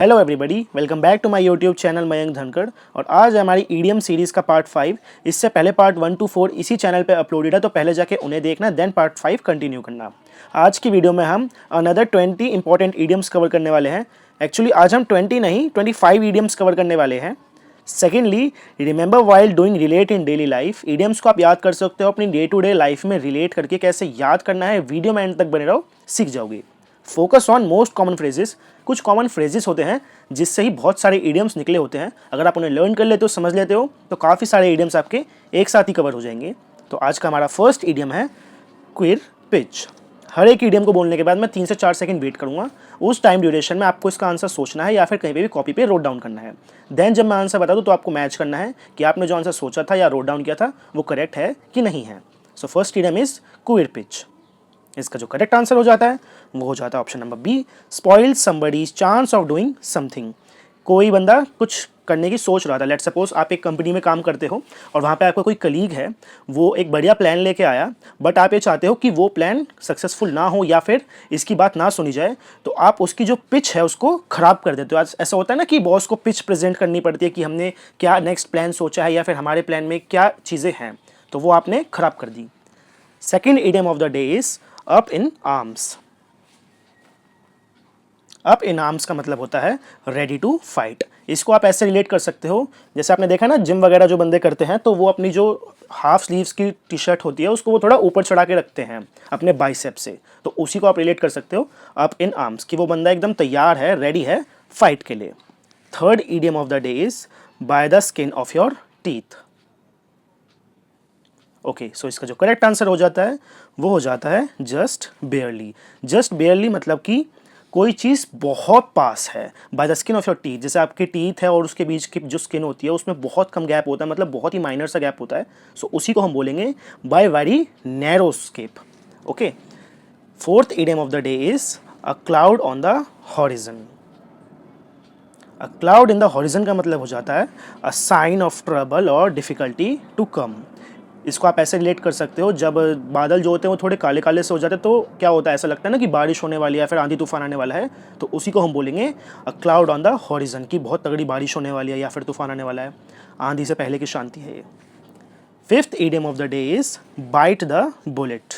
Hello everybody, welcome back to my YouTube channel Mayank Dhankhar. और आज हमारी ईडीएम सीरीज़ का पार्ट 5। इससे पहले पार्ट 1 to 4 इसी चैनल पे अपलोडेड है, तो पहले जाके उन्हें देखना, देन पार्ट 5 कंटिन्यू करना। आज की वीडियो में हम अनदर 20 इंपॉर्टेंट ईडियम्स कवर करने वाले हैं। एक्चुअली आज हम 20 नहीं 25 ईडियम्स कवर करने वाले हैं। Secondly, remember while doing relate in daily life. Idioms को आप याद कर सकते हो अपनी डे टू डे लाइफ में रिलेट करके कैसे याद करना है। वीडियो में एंड तक बने रहो, सीख जाओगे। Focus on most common phrases. कुछ कॉमन फ्रेजेस होते हैं जिससे ही बहुत सारे ईडियम्स निकले होते हैं। अगर आप उन्हें लर्न कर लेते हो, समझ लेते हो, तो काफ़ी सारे ईडियम्स आपके एक साथ ही कवर हो जाएंगे। तो आज का हमारा फर्स्ट ईडियम है क्विर पिच। हर एक ईडियम को बोलने के बाद मैं 3 से 4 सेकंड वेट करूंगा। उस टाइम ड्यूरेशन में आपको इसका आंसर सोचना है या फिर कहीं पे भी कॉपी पे रोट डाउन करना है। देन जब मैं आंसर बता दूं तो आपको मैच करना है कि आपने जो आंसर सोचा था या रोट डाउन किया था वो करेक्ट है कि नहीं है। So first idiom is queer pitch. इसका जो करेक्ट आंसर हो जाता है वो हो जाता है option number B, spoil somebody's chance of doing something. कोई बंदा कुछ करने की सोच रहा था। लेट्स सपोज आप एक कंपनी में काम करते हो और वहाँ पे आपका कोई कलीग है, वो एक बढ़िया प्लान लेके आया, बट आप ये चाहते हो कि वो प्लान सक्सेसफुल ना हो या फिर इसकी बात ना सुनी जाए, तो आप उसकी जो पिच है उसको ख़राब कर देते हो। आज ऐसा होता है ना कि बॉस को पिच प्रेजेंट करनी पड़ती है कि हमने क्या नेक्स्ट प्लान सोचा है या फिर हमारे प्लान में क्या चीज़ें हैं, तो वो आपने ख़राब कर दी। Second idiom of the day is up in arms. Up in arms का मतलब होता है रेडी टू फाइट। इसको आप ऐसे रिलेट कर सकते हो, जैसे आपने देखा ना जिम वगैरह जो बंदे करते हैं, तो वो अपनी जो हाफ स्लीव्स की टी शर्ट होती है उसको वो थोड़ा ऊपर चढ़ा के रखते हैं अपने बाइसेप से, तो उसी को आप रिलेट कर सकते हो अप इन आर्म्स, कि वो बंदा एकदम तैयार है, रेडी है फाइट के लिए। Third idiom of the day is by the skin of your teeth. Okay, so इसका जो करेक्ट आंसर हो जाता है वो हो जाता है जस्ट बेयरली। जस्ट बेयरली मतलब कि कोई चीज़ बहुत पास है। Bye the skin of your teeth, जैसे आपके टीथ है और उसके बीच की जो स्किन होती है उसमें बहुत कम गैप होता है, मतलब बहुत ही माइनर सा गैप होता है। सो उसी को हम बोलेंगे by very narrow escape. Okay, fourth idiom of the day is a cloud on the horizon. A cloud in the horizon का मतलब हो जाता है अ साइन ऑफ ट्रबल और डिफिकल्टी टू कम। इसको आप ऐसे रिलेट कर सकते हो, जब बादल जो होते हैं वो थोड़े काले काले से हो जाते हैं तो क्या होता है, ऐसा लगता है ना कि बारिश होने वाली है या फिर आंधी तूफान आने वाला है, तो उसी को हम बोलेंगे अ क्लाउड ऑन द हॉरिजन, की बहुत तगड़ी बारिश होने वाली है या फिर तूफान आने वाला है। आंधी से पहले की शांति है ये। Fifth idiom of the day is bite the bullet.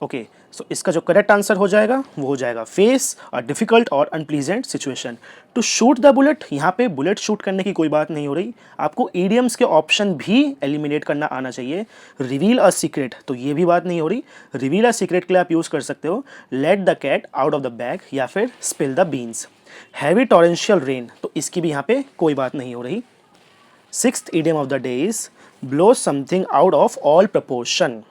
Okay, so इसका जो करेक्ट आंसर हो जाएगा वो हो जाएगा फेस अ डिफिकल्ट और unpleasant situation. To shoot the bullet, यहाँ पे बुलेट शूट करने की कोई बात नहीं हो रही, आपको ईडियम्स के ऑप्शन भी एलिमिनेट करना आना चाहिए। रिवील अ सीक्रेट, तो ये भी बात नहीं हो रही। रिवील अ सीक्रेट के लिए आप यूज़ कर सकते हो let the cat out of the bag या फिर spill the beans. Heavy torrential rain, तो इसकी भी यहाँ पे कोई बात नहीं हो रही। Sixth idiom of the day is blow something out of all proportion.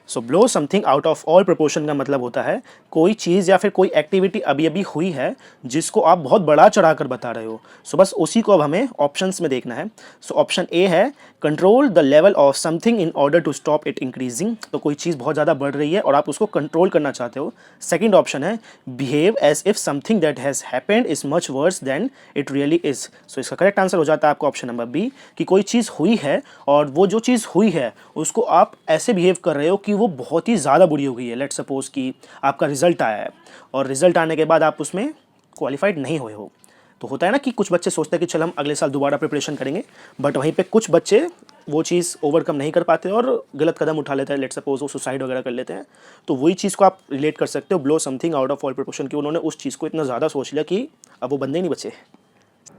So blow something out of all proportion का मतलब होता है कोई चीज़ या फिर कोई एक्टिविटी अभी अभी हुई है जिसको आप बहुत बड़ा चढ़ा कर बता रहे हो। सो बस उसी को अब हमें ऑप्शंस में देखना है। सो ऑप्शन ए है control the level of something in order to stop it increasing, तो कोई चीज़ बहुत ज़्यादा बढ़ रही है और आप उसको कंट्रोल करना चाहते हो। सेकेंड ऑप्शन है behave as if something that has happened is much worse than it really is. So इसका करेक्ट आंसर हो जाता है आपका ऑप्शन नंबर बी, कि कोई चीज़ हुई है और वो जो चीज़ हुई है उसको आप ऐसे बिहेव कर रहे हो कि वो बहुत ही ज़्यादा बुरी हो गई है। लेट्स सपोज कि आपका रिजल्ट आया है और रिजल्ट आने के बाद आप उसमें क्वालिफाइड नहीं हुए हो, तो होता है ना कि कुछ बच्चे सोचते हैं कि चल हम अगले साल दोबारा प्रिपरेशन करेंगे, बट वहीं पे कुछ बच्चे वो चीज़ ओवरकम नहीं कर पाते और गलत कदम उठा लेते हैं। लेट्स सपोज वो सुसाइड वगैरह कर लेते हैं, तो वही चीज़ को आप रिलेट कर सकते हो blow something out of all proportion, कि उन्होंने उस चीज़ को इतना ज़्यादा सोच लिया कि अब वो बंदे ही नहीं बचे।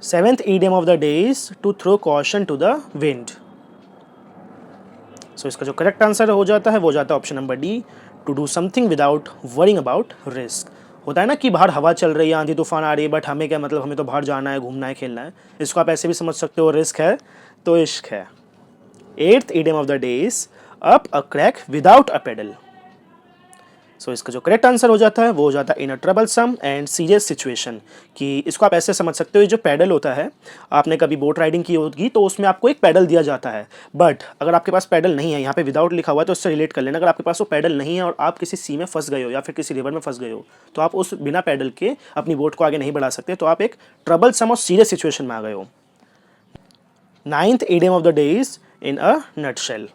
Seventh idiom of the day is to throw caution to the wind. So इसका जो करेक्ट आंसर हो जाता है वो जाता है option number D, to do something without worrying about risk. होता है ना कि बाहर हवा चल रही है, आंधी तूफान आ रही है, बट हमें क्या मतलब, हमें तो बाहर जाना है, घूमना है, खेलना है। इसको आप ऐसे भी समझ सकते हो, रिस्क है तो इश्क है। Eighth idiom of the day is up a creek without a paddle. So इसका जो करेक्ट आंसर हो जाता है वो हो जाता है in a troublesome and serious situation, कि इसको आप ऐसे समझ सकते हो, ये जो पैडल होता है, आपने कभी बोट राइडिंग की होगी तो उसमें आपको एक पैडल दिया जाता है, बट अगर आपके पास पैडल नहीं है, यहाँ पे विदाउट लिखा हुआ है तो उससे रिलेट कर लेना। अगर आपके पास वो पैडल नहीं है और आप किसी सी में फंस गए हो या फिर किसी रिवर में फंस गए हो, तो आप उस बिना पैडल के अपनी बोट को आगे नहीं बढ़ा सकते, तो आप एक ट्रबलसम और सीरियस सिचुएशन में आ गए हो। Ninth idiom of the day is in a nutshell.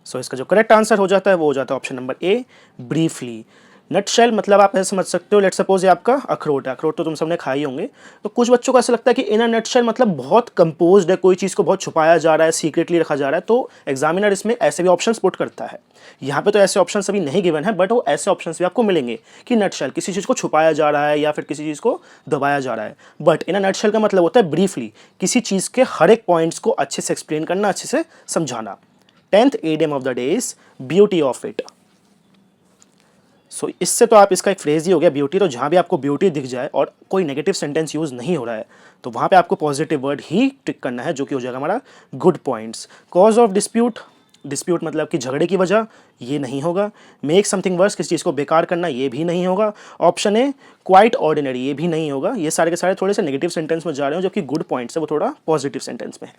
So इसका जो करेक्ट आंसर हो जाता है वो हो जाता है option number A, briefly. Nutshell मतलब आप ऐसे समझ सकते हो, लेट सपोज ये आपका अखरोट है, अखरोट तो तुम सबने खाई होंगे। तो कुछ बच्चों को ऐसा लगता है कि इन अ नट शेल मतलब बहुत कंपोज्ड है, कोई चीज़ को बहुत छुपाया जा रहा है, सीक्रेटली रखा जा रहा है। तो एग्जामिनर इसमें ऐसे भी ऑप्शंस पुट करता है। यहाँ पे तो ऐसे ऑप्शंस अभी नहीं गिवन है, बट वो ऐसे ऑप्शंस भी आपको मिलेंगे कि नट शेल किसी चीज़ को छुपाया जा रहा है या फिर किसी चीज़ को दबाया जा रहा है। But in a nut shell का मतलब होता है ब्रीफली किसी चीज़ के हर एक पॉइंट्स को अच्छे से एक्सप्लेन करना, अच्छे से समझाना। 10th idiom of the day is beauty of it. So इससे तो आप इसका एक फ्रेज ही हो गया ब्यूटी। तो जहाँ भी आपको ब्यूटी दिख जाए और कोई नेगेटिव सेंटेंस यूज़ नहीं हो रहा है तो वहाँ पे आपको पॉजिटिव वर्ड ही टिक करना है, जो कि हो जाएगा हमारा good points. Cause of dispute, dispute मतलब कि झगड़े की वजह, ये नहीं होगा। मेक समथिंग वर्स, किसी चीज़ को बेकार करना, ये भी नहीं होगा। ऑप्शन ए क्वाइट ऑर्डिनरी, ये भी नहीं होगा। ये सारे के सारे थोड़े से नेगेटिव सेंटेंस में जा रहे हो, जबकि गुड पॉइंट्स है वो थोड़ा पॉजिटिव सेंटेंस में है।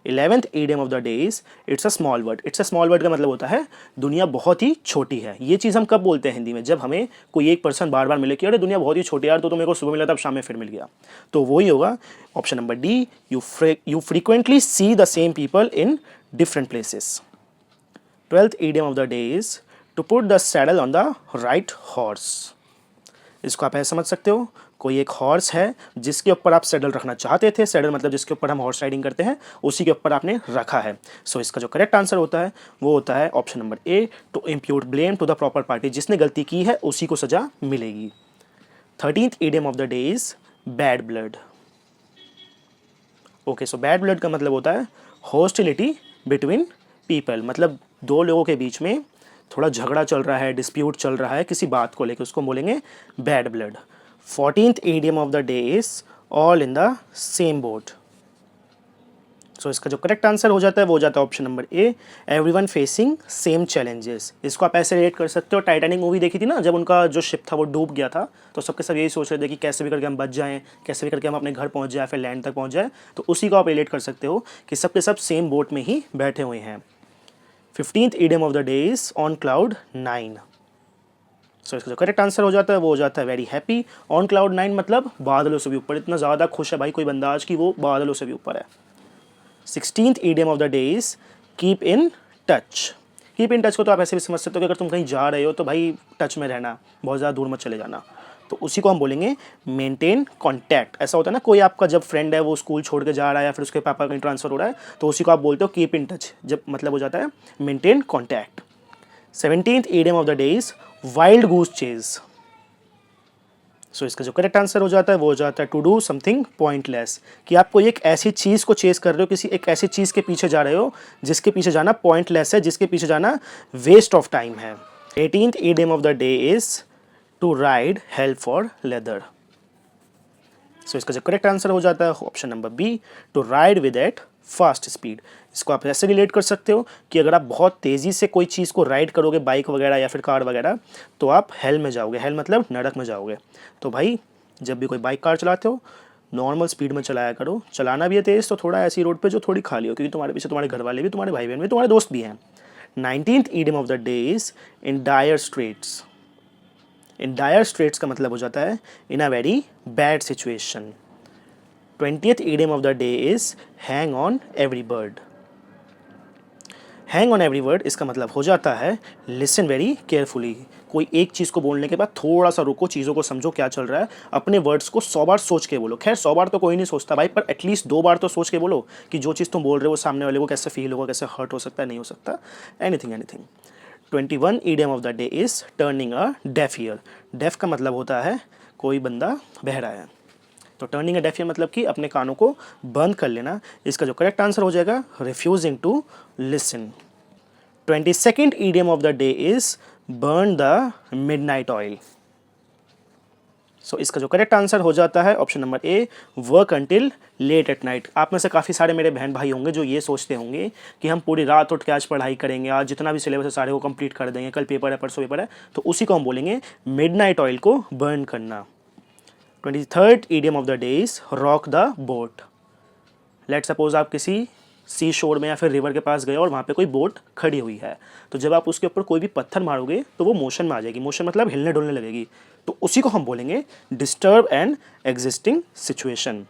11th idiom of the day is it's a small word. It's a small word का मतलब होता है दुनिया बहुत ही छोटी है। ये चीज़ हम कब बोलते हैं हिंदी में? जब हमें कोई एक पर्सन बार बार मिले कि अरे दुनिया बहुत ही छोटी यार, तो मेरे को सुबह मिला था, अब शाम में फिर मिल गया। तो वही होगा option number D, you frequently see the same people in different places. 12th idiom of the day is to put the saddle on the right horse. इसको आप ऐसे समझ सकते हो, कोई एक हॉर्स है जिसके ऊपर आप सैडल रखना चाहते थे। सैडल मतलब जिसके ऊपर हम हॉर्स राइडिंग करते हैं, उसी के ऊपर आपने रखा है। सो इसका जो करेक्ट आंसर होता है वो होता है option number A, to impute blame to the proper party. जिसने गलती की है उसी को सजा मिलेगी। 13th idiom of the day is bad blood. Okay, so bad blood का मतलब होता है हॉस्टिलिटी बिटवीन पीपल, मतलब दो लोगों के बीच में थोड़ा झगड़ा चल रहा है, डिस्प्यूट चल रहा है किसी बात को लेकर, उसको बोलेंगे bad blood. 14th idiom of the day is all in the same boat. So इसका जो करेक्ट आंसर हो जाता है वो हो जाता है ऑप्शन नंबर ए, एवरीवन फेसिंग सेम चैलेंजेस। इसको आप ऐसे रिलेट कर सकते हो, टाइटैनिक मूवी देखी थी ना, जब उनका जो शिप था वो डूब गया था तो सबके सब यही सोच रहे थे कि कैसे भी करके हम बच जाएं, कैसे भी करके हम अपने घर पहुंच जाए, फिर लैंड तक पहुंच जाए। तो उसी को आप रिलेट कर सकते हो कि सबके सब सेम बोट में ही बैठे हुए हैं। 15th idiom of the day is on cloud 9। सो इसका जो करेक्ट आंसर हो जाता है वो हो जाता है वेरी हैप्पी। ऑन क्लाउड 9 मतलब बादलों से भी ऊपर, इतना ज़्यादा खुश है भाई कोई बंदा आज कि वो बादलों से भी ऊपर है। 16th idiom of the day is keep in touch. Keep in touch को तो आप ऐसे भी समझ सकते हो कि अगर तुम कहीं जा रहे हो तो भाई टच में रहना, बहुत ज़्यादा दूर मत चले जाना। तो उसी को हम बोलेंगे मेंटेन कॉन्टैक्ट। ऐसा होता है ना, कोई आपका जब फ्रेंड है वो स्कूल छोड़ के जा रहा है या फिर उसके पापा कहीं ट्रांसफ़र हो रहा है तो उसी को आप बोलते हो कीप इन टच, जब मतलब हो जाता है maintain contact. 17th idiom of the day is wild goose chase. So इसका जो करेक्ट आंसर हो जाता है वो हो जाता है टू डू समथिंग पॉइंटलेस, कि आप कोई एक ऐसी चीज़ को चेस कर रहे हो, किसी एक ऐसी चीज़ के पीछे जा रहे हो जिसके पीछे जाना पॉइंटलेस है, जिसके पीछे जाना वेस्ट ऑफ टाइम है। 18th idiom of the day is to ride hell for leather. So इसका जो करेक्ट आंसर हो जाता है option number B, to ride with at fast speed. इसको आप ऐसे रिलेट कर सकते हो कि अगर आप बहुत तेज़ी से कोई चीज़ को राइड करोगे, बाइक वगैरह या फिर कार वगैरह, तो आप हेल में जाओगे। हेल मतलब नरक में जाओगे। तो भाई जब भी कोई बाइक कार चलाते हो नॉर्मल स्पीड में चलाया करो। चलाना भी है तेज़ तो थोड़ा ऐसी रोड पे जो थोड़ी खाली हो, क्योंकि तुम्हारे पीछे तुम्हारे घर वाले भी, तुम्हारे भाई बहन भी, तुम्हारे दोस्त भी हैं। 19th idiom of the day is in dire straits. In dire straits का मतलब हो जाता है in a very bad situation. 20th idiom of the day is hang on every bird. Hang on every word इसका मतलब हो जाता है लिसन वेरी केयरफुली। कोई एक चीज़ को बोलने के बाद थोड़ा सा रुको, चीज़ों को समझो क्या चल रहा है, अपने वर्ड्स को 100 बार सोच के बोलो। खैर 100 बार तो कोई नहीं सोचता भाई, पर एटलीस्ट 2 बार तो सोच के बोलो कि जो चीज़ तुम बोल रहे हो वो सामने वाले को कैसे फील होगा, कैसे हर्ट हो सकता है, नहीं हो सकता, anything. 21 idiom of the day is turning a deaf ear. Deaf का मतलब होता है कोई बंदा बहरा है। तो टर्निंग अ डेफ ईयर मतलब कि अपने कानों को बंद कर लेना। इसका जो करेक्ट आंसर हो जाएगा refusing to listen. 22nd idiom of the day is burn the midnight oil. So इसका जो करेक्ट आंसर हो जाता है option number A, work until late at night. आप में से काफ़ी सारे मेरे बहन भाई होंगे जो ये सोचते होंगे कि हम पूरी रात उठ के आज पढ़ाई करेंगे, आज जितना भी सिलेबस है सारे को कंप्लीट कर देंगे, कल पेपर है, परसों पेपर है। तो उसी को हम बोलेंगे मिडनाइट ऑयल को बर्न करना। 23rd idiom of the day is rock the boat. Let suppose आप किसी सी शोर में या फिर रिवर के पास गए और वहाँ पे कोई बोट खड़ी हुई है, तो जब आप उसके ऊपर कोई भी पत्थर मारोगे तो वो मोशन में आ जाएगी। मोशन मतलब हिलने डुलने लगेगी। तो उसी को हम बोलेंगे डिस्टर्ब एन एग्जिस्टिंग सिचुएशन।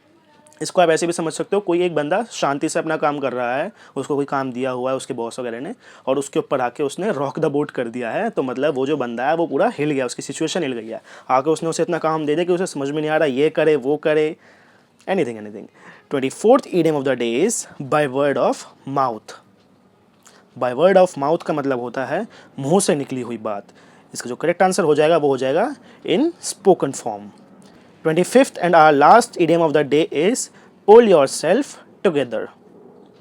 इसको आप ऐसे भी समझ सकते हो, कोई एक बंदा शांति से अपना काम कर रहा है, उसको कोई काम दिया हुआ है उसके बॉस वगैरह ने, और उसके ऊपर आके उसने रॉक द बोट कर दिया है, तो मतलब वो जो बंदा है वो पूरा हिल गया, उसकी सिचुएशन हिल गई है। आके उसने उसे इतना काम दे दिया कि उसे समझ में नहीं आ रहा ये करे वो करे, anything anything. 24th idiom of the day is by word of mouth. By word of mouth का मतलब होता है मुंह से निकली हुई बात। इसका जो करेक्ट आंसर हो जाएगा वो हो जाएगा in spoken form. 25th and our last idiom of the day is pull yourself together.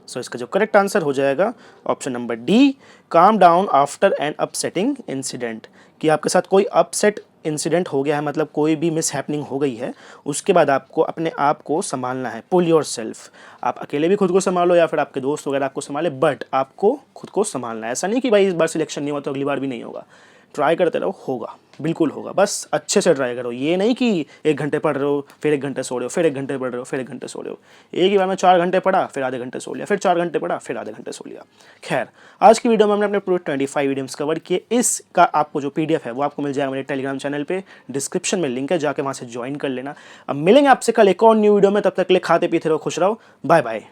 So इसका जो करेक्ट आंसर हो जाएगा option number D, calm down after an upsetting incident. कि आपके साथ कोई अपसेट इंसिडेंट हो गया है, मतलब कोई भी मिस हैपनिंग हो गई है, उसके बाद आपको अपने आप को संभालना है। पुल योर सेल्फ, आप अकेले भी खुद को संभालो या फिर आपके दोस्त वगैरह आपको संभाले, बट आपको खुद को संभालना है। ऐसा नहीं कि भाई इस बार सिलेक्शन नहीं हुआ तो अगली बार भी नहीं होगा। ट्राई करते रहो, होगा, बिल्कुल होगा, बस अच्छे से ट्राई करो। ये नहीं कि 1 घंटे पढ़ रहे हो फिर 1 घंटे सो रहे हो, फिर 1 घंटे पढ़ रहे हो फिर 1 घंटे सो रहे हो। एक ही बार में 4 घंटे पढ़ा फिर आधे घंटे सो लिया, फिर 4 घंटे पढ़ा फिर आधे घंटे सो लिया। खैर, आज की वीडियो में हमने अपने पूरे 25 वीडियोस कवर किए। इसका आपको जो PDF है वो आपको मिल जाएगा मेरे टेलीग्राम चैनल पे, डिस्क्रिप्शन में लिंक है, जाके वहाँ से ज्वाइन कर लेना। अब मिलेंगे आपसे कल एक और न्यू वीडियो में, तब तक के लिए खाते पीते रहो, खुश रहो, बाय बाय।